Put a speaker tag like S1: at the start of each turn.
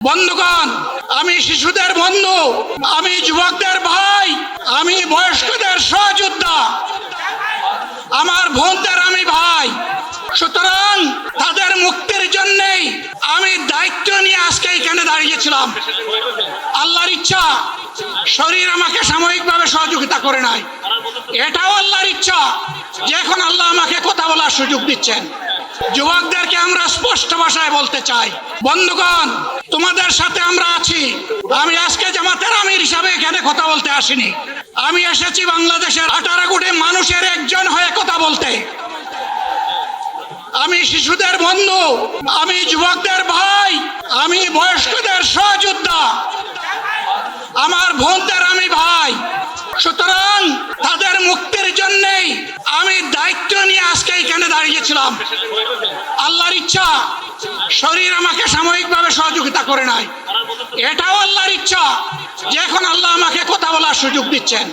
S1: বন্ধুগণ, আমি শিশুদের বন্ধু, আমি যুবকদের ভাই, আমি বয়স্কদের সহযোদ্ধা, আমার বোনদের আমি ভাই। সুতরাং তাদের মুক্তির জন্যই আমি দায়িত্ব নিয়ে আজকে এখানে দাঁড়িয়েছিলাম। আল্লাহর ইচ্ছা, শরীর আমাকে সাময়িকভাবে সহযোগিতা করে নাই। এটাও আল্লাহর ইচ্ছা যে এখন আল্লাহ আমাকে কথা বলার সুযোগ দিচ্ছেন। যুবকদেরকে আমরা স্পষ্ট ভাষায় বলতে চাই, বন্ধুগণ, তোমাদের সাথে আমরা আছি। আমি আজকে জামাতের আমির হিসাবে এখানে কথা বলতে আসিনি। আমি এসেছি বাংলাদেশের 18 কোটি মানুষের একজন হয়ে কথা বলতে। আমি শিশুদের বন্ধু, আমি যুবকদের ভাই, আমি বয়স্কদের সহযোদ্ধা, আমার বোনদের আমি ভাই। সুতরাং তাদের মুক্তির জন্যই আমি দায়িত্ব নিয়ে আজকে এখানে দাঁড়িয়েছিলাম। আল্লাহর ইচ্ছা, শরীর আমাকে সাময়িকভাবে সহযোগিতা করে নাই। এটাও আল্লাহর ইচ্ছা যে এখন আল্লাহ আমাকে কথা বলার সুযোগ দিচ্ছেন।